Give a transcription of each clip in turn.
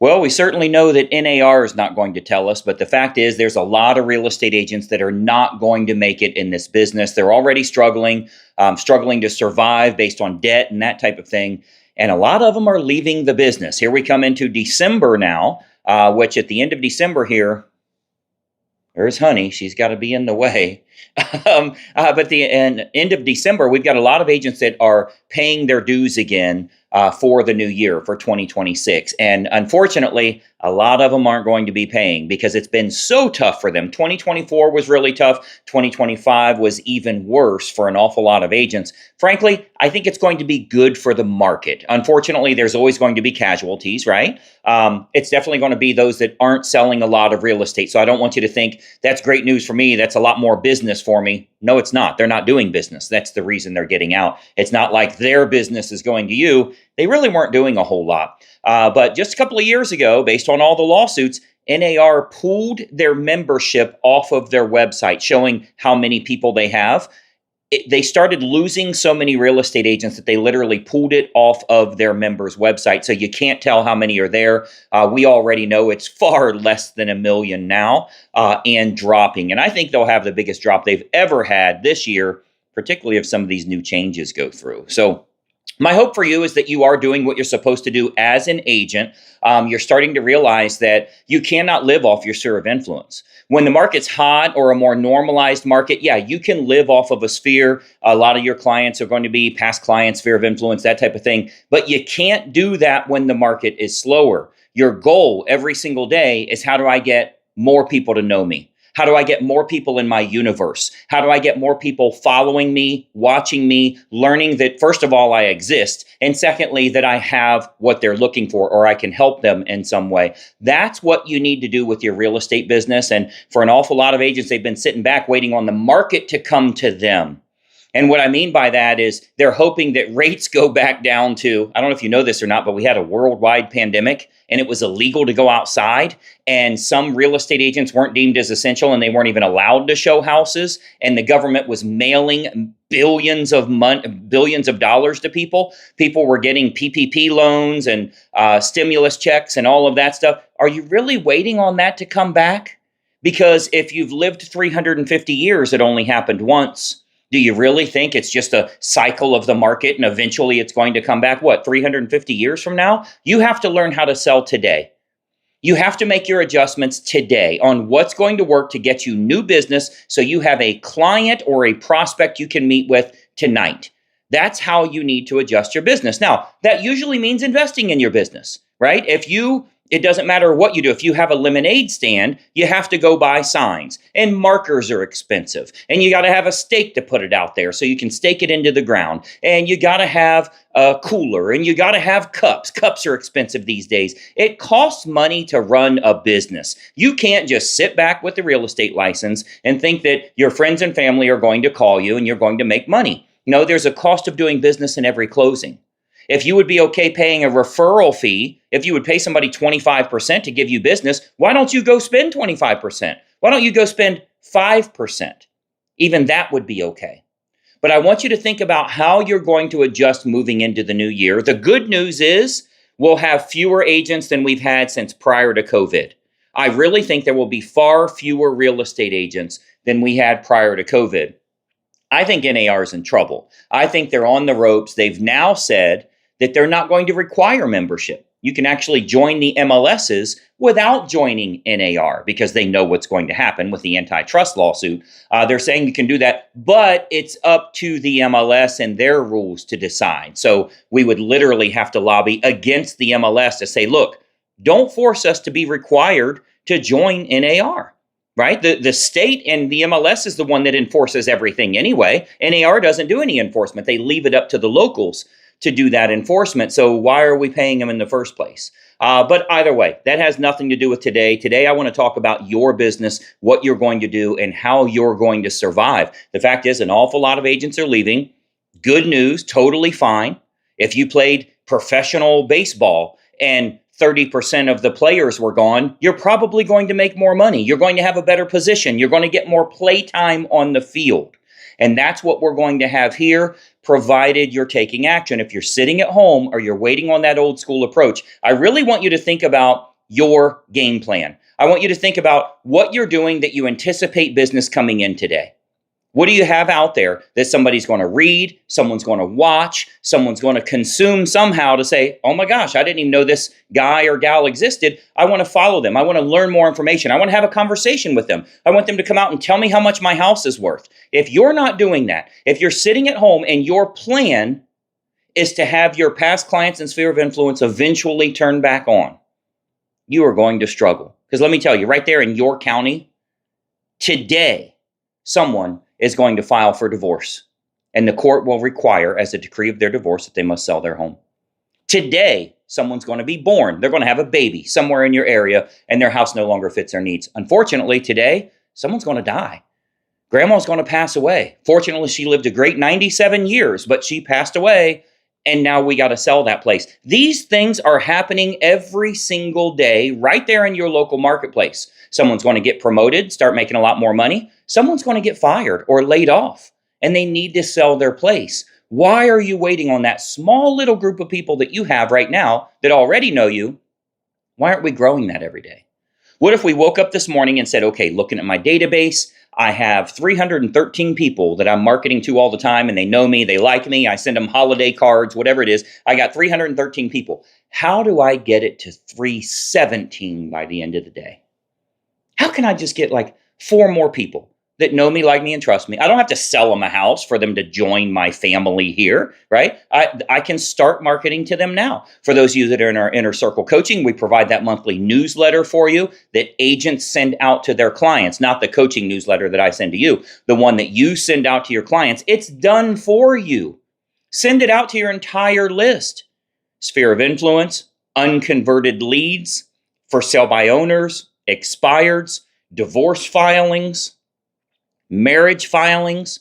Well, we certainly know that NAR is not going to tell us, but the fact is there's a lot of real estate agents that are not going to make it in this business. They're already struggling to survive based on debt and that type of thing. And a lot of them are leaving the business. Here we come into December now, which at the end of December here, there's Honey. She's got to be in the way. But the end of December, we've got a lot of agents that are paying their dues again for the new year, for 2026. And unfortunately, a lot of them aren't going to be paying because it's been so tough for them. 2024 was really tough. 2025 was even worse for an awful lot of agents. Frankly, I think it's going to be good for the market. Unfortunately, there's always going to be casualties, right? It's definitely going to be those that aren't selling a lot of real estate. So I don't want you to think that's great news for me. That's a lot more business for me. No, it's not. They're not doing business. That's the reason they're getting out. It's not like their business is going to you. They really weren't doing a whole lot. But just a couple of years ago, based on all the lawsuits, NAR pulled their membership off of their website, showing how many people they have. They started losing so many real estate agents that they literally pulled it off of their members' website. So you can't tell how many are there. We already know it's far less than 1 million now and dropping. And I think they'll have the biggest drop they've ever had this year, particularly if some of these new changes go through. So my hope for you is that you are doing what you're supposed to do as an agent. You're starting to realize that you cannot live off your sphere of influence. When the market's hot or a more normalized market, yeah, you can live off of a sphere. A lot of your clients are going to be past clients, sphere of influence, that type of thing. But you can't do that when the market is slower. Your goal every single day is, how do I get more people to know me? How do I get more people in my universe? How do I get more people following me, watching me, learning that, first of all, I exist, and secondly, that I have what they're looking for, or I can help them in some way? That's what you need to do with your real estate business. And for an awful lot of agents, they've been sitting back waiting on the market to come to them. And what I mean by that is they're hoping that rates go back down to, I don't know if you know this or not, but we had a worldwide pandemic and it was illegal to go outside. And some real estate agents weren't deemed as essential and they weren't even allowed to show houses. And the government was mailing billions of dollars to people. People were getting PPP loans and stimulus checks and all of that stuff. Are you really waiting on that to come back? Because if you've lived 350 years, it only happened once. Do you really think it's just a cycle of the market and eventually it's going to come back, 350 years from now? You have to learn how to sell today. You have to make your adjustments today on what's going to work to get you new business so you have a client or a prospect you can meet with tonight. That's how you need to adjust your business. Now, that usually means investing in your business, right? It doesn't matter what you do. If you have a lemonade stand, you have to go buy signs, and markers are expensive, and you got to have a stake to put it out there so you can stake it into the ground, and you got to have a cooler, and you got to have cups. Cups are expensive these days. It costs money to run a business. You can't just sit back with the real estate license and think that your friends and family are going to call you and you're going to make money. No, there's a cost of doing business in every closing. If you would be okay paying a referral fee, if you would pay somebody 25% to give you business, why don't you go spend 25%? Why don't you go spend 5%? Even that would be okay. But I want you to think about how you're going to adjust moving into the new year. The good news is we'll have fewer agents than we've had since prior to COVID. I really think there will be far fewer real estate agents than we had prior to COVID. I think NAR is in trouble. I think they're on the ropes. They've now said that they're not going to require membership. You can actually join the MLSs without joining NAR because they know what's going to happen with the antitrust lawsuit. They're saying you can do that, but it's up to the MLS and their rules to decide. So we would literally have to lobby against the MLS to say, look, don't force us to be required to join NAR. Right? The state and the MLS is the one that enforces everything anyway. NAR doesn't do any enforcement. They leave it up to the locals to do that enforcement. So why are we paying them in the first place? But either way, that has nothing to do with today. Today, I want to talk about your business, what you're going to do, and how you're going to survive. The fact is, an awful lot of agents are leaving. Good news, totally fine. If you played professional baseball and 30% of the players were gone, you're probably going to make more money. You're going to have a better position. You're going to get more play time on the field. And that's what we're going to have here, provided you're taking action. If you're sitting at home or you're waiting on that old school approach, I really want you to think about your game plan. I want you to think about what you're doing that you anticipate business coming in today. What do you have out there that somebody's going to read, someone's going to watch, someone's going to consume somehow to say, oh my gosh, I didn't even know this guy or gal existed. I want to follow them. I want to learn more information. I want to have a conversation with them. I want them to come out and tell me how much my house is worth. If you're not doing that, if you're sitting at home and your plan is to have your past clients and sphere of influence eventually turn back on, you are going to struggle. Because let me tell you, right there in your county, today, someone is going to file for divorce. And the court will require, as a decree of their divorce, that they must sell their home. Today, someone's going to be born. They're going to have a baby somewhere in your area, and their house no longer fits their needs. Unfortunately, today, someone's going to die. Grandma's going to pass away. Fortunately, she lived a great 97 years, but she passed away, and now we got to sell that place. These things are happening every single day right there in your local marketplace. Someone's going to get promoted, start making a lot more money. Someone's going to get fired or laid off, and they need to sell their place. Why are you waiting on that small little group of people that you have right now that already know you? Why aren't we growing that every day? What if we woke up this morning and said, okay, looking at my database, I have 313 people that I'm marketing to all the time, and they know me, they like me, I send them holiday cards, whatever it is. I got 313 people. How do I get it to 317 by the end of the day? How can I just get like 4 more people that know me, like me, and trust me? I don't have to sell them a house for them to join my family here, right? I can start marketing to them now. For those of you that are in our Inner Circle coaching, we provide that monthly newsletter for you that agents send out to their clients, not the coaching newsletter that I send to you, the one that you send out to your clients. It's done for you. Send it out to your entire list. Sphere of influence, unconverted leads, for sale by owners, expireds, divorce filings, marriage filings,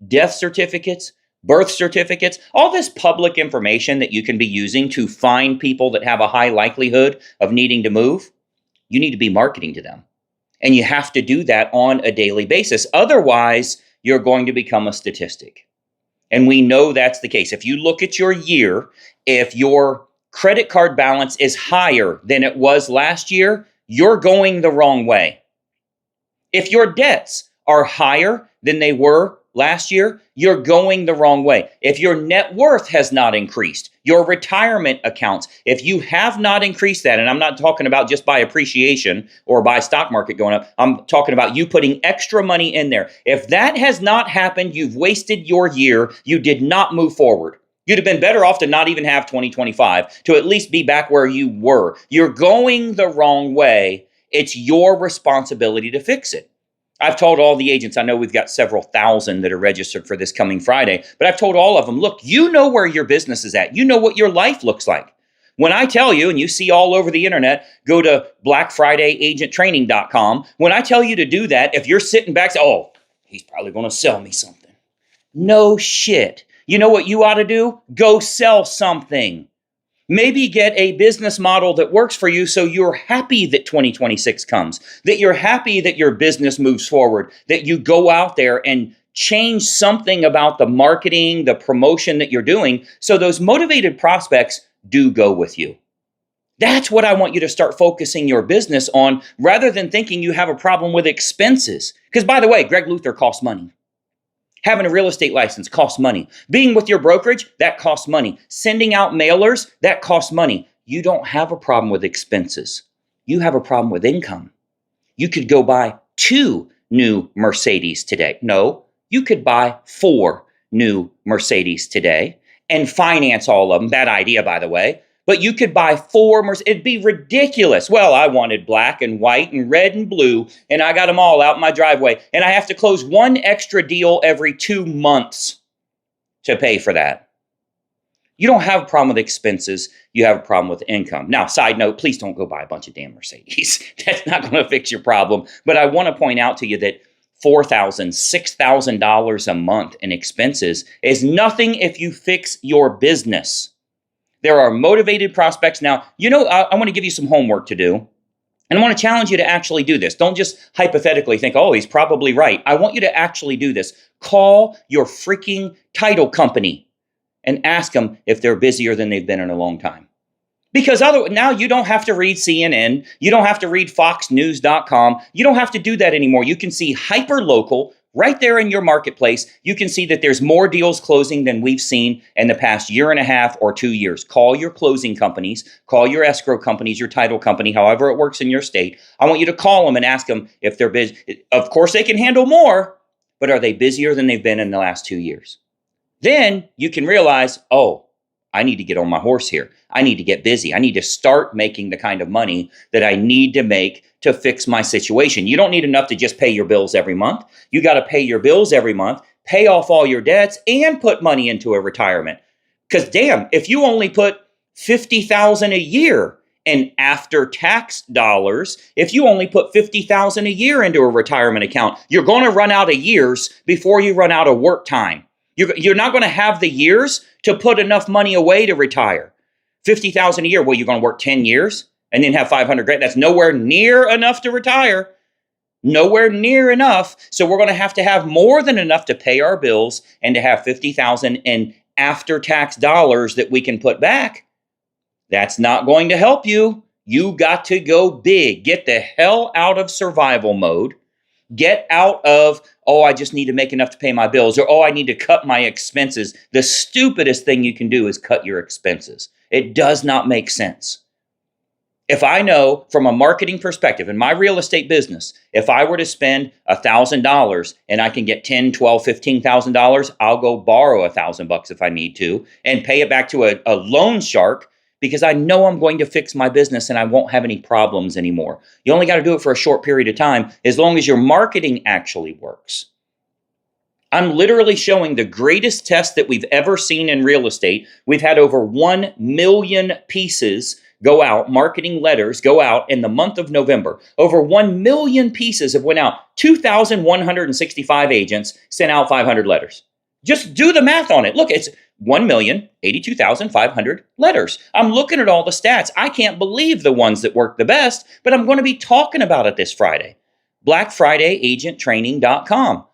death certificates, birth certificates, all this public information that you can be using to find people that have a high likelihood of needing to move. You need to be marketing to them. And you have to do that on a daily basis. Otherwise, you're going to become a statistic. And we know that's the case. If you look at your year, if your credit card balance is higher than it was last year, you're going the wrong way. If your debts are higher than they were last year, you're going the wrong way. If your net worth has not increased, your retirement accounts, if you have not increased that, and I'm not talking about just by appreciation or by stock market going up, I'm talking about you putting extra money in there. If that has not happened, you've wasted your year. You did not move forward. You'd have been better off to not even have 2025, to at least be back where you were. You're going the wrong way. It's your responsibility to fix it. I've told all the agents, I know we've got several thousand that are registered for this coming Friday, but I've told all of them, look, you know where your business is at. You know what your life looks like. When I tell you, and you see all over the internet, go to blackfridayagenttraining.com. When I tell you to do that, if you're sitting back, say, oh, he's probably going to sell me something. No shit. You know what you ought to do? Go sell something. Maybe get a business model that works for you so you're happy that 2026 comes, that you're happy that your business moves forward, that you go out there and change something about the marketing, the promotion that you're doing, so those motivated prospects do go with you. That's what I want you to start focusing your business on, rather than thinking you have a problem with expenses. Because by the way, Greg Luther costs money. Having a real estate license costs money. Being with your brokerage, that costs money. Sending out mailers, that costs money. You don't have a problem with expenses. You have a problem with income. You could go buy 2 new Mercedes today. No, you could buy 4 new Mercedes today and finance all of them. Bad idea, by the way. But you could buy 4 Mercedes. It'd be ridiculous. Well, I wanted black and white and red and blue, and I got them all out in my driveway. And I have to close 1 extra deal every 2 months to pay for that. You don't have a problem with expenses. You have a problem with income. Now, side note, please don't go buy a bunch of damn Mercedes. That's not going to fix your problem. But I want to point out to you that $4,000, $6,000 a month in expenses is nothing if you fix your business. There are motivated prospects. Now, I want to give you some homework to do. And I want to challenge you to actually do this. Don't just hypothetically think, oh, he's probably right. I want you to actually do this. Call your freaking title company and ask them if they're busier than they've been in a long time. Because now you don't have to read CNN. You don't have to read foxnews.com. You don't have to do that anymore. You can see hyper local right there in your marketplace. You can see that there's more deals closing than we've seen in the past year and a half or 2 years. Call your closing companies, call your escrow companies, your title company, however it works in your state. I want you to call them and ask them if they're busy. Of course, they can handle more, but are they busier than they've been in the last 2 years? Then you can realize, oh, I need to get on my horse here. I need to get busy. I need to start making the kind of money that I need to make to fix my situation. You don't need enough to just pay your bills every month. You got to pay your bills every month, pay off all your debts, and put money into a retirement. Because damn, if you only put $50,000 a year in after-tax dollars, if you only put $50,000 a year into a retirement account, you're going to run out of years before you run out of work time. You're not going to have the years to put enough money away to retire. $50,000 a year. Well, you're going to work 10 years and then have 500 grand. That's nowhere near enough to retire. Nowhere near enough. So we're going to have more than enough to pay our bills and to have 50,000 in after-tax dollars that we can put back. That's not going to help you. You got to go big. Get the hell out of survival mode. Get out of, oh, I just need to make enough to pay my bills, or, oh, I need to cut my expenses. The stupidest thing you can do is cut your expenses. It does not make sense. If I know from a marketing perspective in my real estate business, if I were to spend $1,000 and I can get $10, $12, $15,000, I'll go borrow $1,000 if I need to and pay it back to a loan shark, because I know I'm going to fix my business and I won't have any problems anymore. You only got to do it for a short period of time as long as your marketing actually works. I'm literally showing the greatest test that we've ever seen in real estate. We've had over 1 million pieces go out, marketing letters go out in the month of November. Over 1 million pieces have went out. 2,165 agents sent out 500 letters. Just do the math on it. Look, it's 1,082,500 letters. I'm looking at all the stats. I can't believe the ones that work the best, but I'm going to be talking about it this Friday. BlackFridayAgentTraining.com.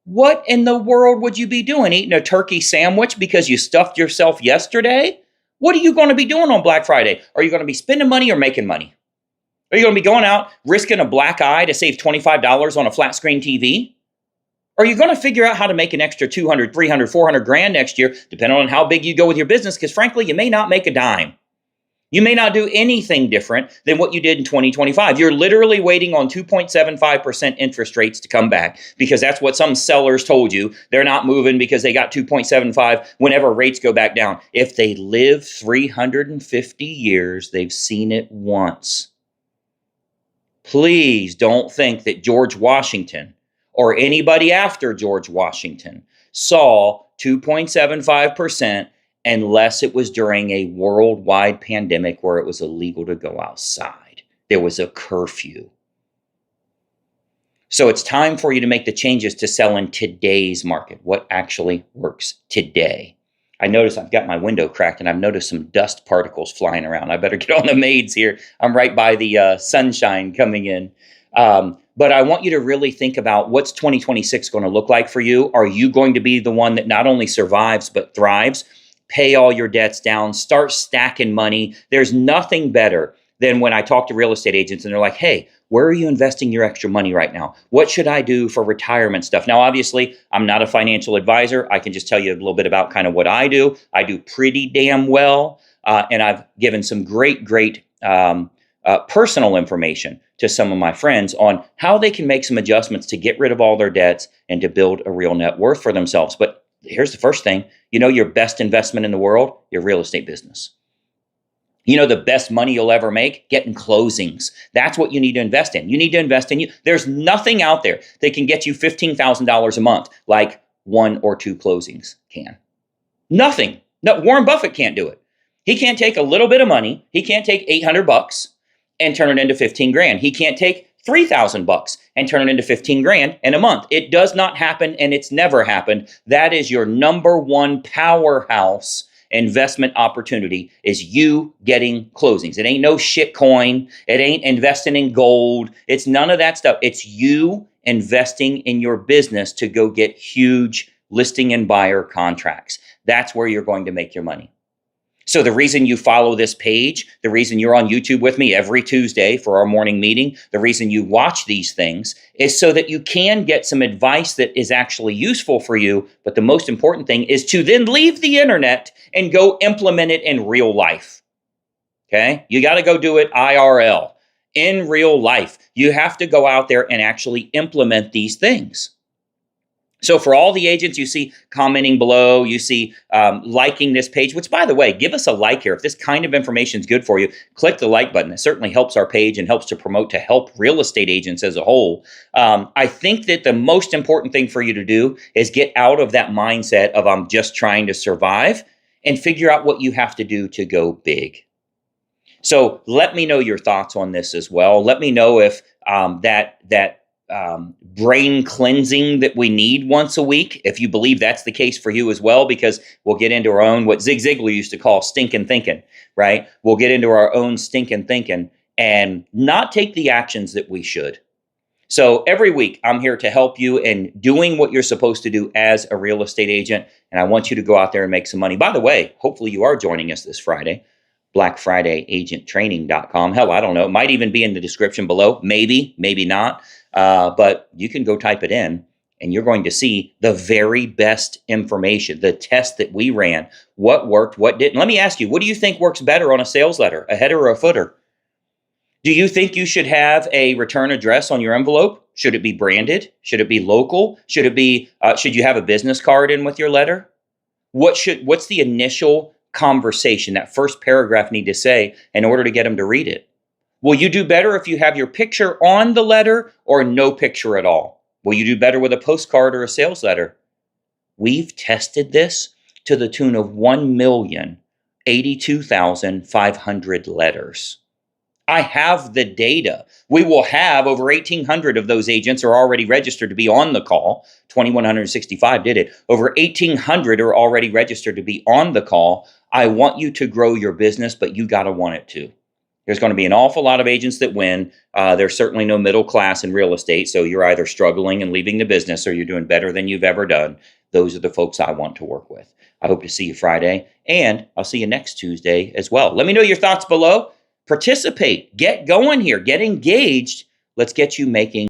What in the world would you be doing? Eating a turkey sandwich because you stuffed yourself yesterday? What are you going to be doing on Black Friday? Are you going to be spending money or making money? Are you going to be going out risking a black eye to save $25 on a flat screen TV? Are you going to figure out how to make an extra 200, 300, 400 grand next year, depending on how big you go with your business? Because frankly, you may not make a dime. You may not do anything different than what you did in 2025. You're literally waiting on 2.75% interest rates to come back because that's what some sellers told you. They're not moving because they got 2.75 whenever rates go back down. If they live 350 years, they've seen it once. Please don't think that George Washington or anybody after George Washington saw 2.75% unless it was during a worldwide pandemic where it was illegal to go outside. There was a curfew. So it's time for you to make the changes to sell in today's market, what actually works today. I notice I've got my window cracked and I've noticed some dust particles flying around. I better get on the maids here. I'm right by the sunshine coming in. But I want you to really think about what's 2026 going to look like for you. Are you going to be the one that not only survives but thrives? Pay all your debts down, start stacking money. There's nothing better than when I talk to real estate agents and they're like, hey, where are you investing your extra money right now? What should I do for retirement stuff? Now, obviously, I'm not a financial advisor. I can just tell you a little bit about kind of what I do. I do pretty damn well. And I've given some great personal information to some of my friends on how they can make some adjustments to get rid of all their debts and to build a real net worth for themselves. But here's the first thing. You know your best investment in the world? Your real estate business. You know the best money you'll ever make? Getting closings. That's what you need to invest in. You need to invest in you. There's nothing out there that can get you $15,000 a month like 1 or 2 closings can. Nothing. No, Warren Buffett can't do it. He can't take a little bit of money. He can't take $800 and turn it into 15 grand. He can't take $3,000 and turn it into 15 grand in a month. It does not happen, and it's never happened. That is your number one powerhouse investment opportunity, is you getting closings. It ain't no shit coin. It ain't investing in gold. It's none of that stuff. It's you investing in your business to go get huge listing and buyer contracts. That's where you're going to make your money. So the reason you follow this page, the reason you're on YouTube with me every Tuesday for our morning meeting, the reason you watch these things is so that you can get some advice that is actually useful for you. But the most important thing is to then leave the internet and go implement it in real life. Okay? You got to go do it IRL, in real life. You have to go out there and actually implement these things. So for all the agents you see commenting below, you see liking this page, which, by the way, give us a like here. If this kind of information is good for you, click the like button. It certainly helps our page and helps to promote to help real estate agents as a whole. I think that the most important thing for you to do is get out of that mindset of I'm just trying to survive and figure out what you have to do to go big. So let me know your thoughts on this as well. Let me know if that brain cleansing that we need once a week, if you believe that's the case for you as well, because we'll get into our own, what Zig Ziglar used to call stinking thinking, right? We'll get into our own stinking thinking and not take the actions that we should. So every week, I'm here to help you in doing what you're supposed to do as a real estate agent. And I want you to go out there and make some money. By the way, hopefully you are joining us this Friday. BlackFridayAgentTraining.com. Hell, I don't know. It might even be in the description below. Maybe, maybe not. But you can go type it in and you're going to see the very best information, the test that we ran, what worked, what didn't. Let me ask you, what do you think works better on a sales letter, a header or a footer? Do you think you should have a return address on your envelope? Should it be branded? Should it be local? Should it be, should you have a business card in with your letter? What's the initial conversation, that first paragraph need to say in order to get them to read it? Will you do better if you have your picture on the letter or no picture at all? Will you do better with a postcard or a sales letter? We've tested this to the tune of 1,082,500 letters. I have the data. We will have over 1,800 of those agents are already registered to be on the call. 2,165 did it. Over 1,800 are already registered to be on the call. I want you to grow your business, but you got to want it too. There's going to be an awful lot of agents that win. There's certainly no middle class in real estate. So you're either struggling and leaving the business or you're doing better than you've ever done. Those are the folks I want to work with. I hope to see you Friday, and I'll see you next Tuesday as well. Let me know your thoughts below. Participate. Get going here. Get engaged. Let's get you making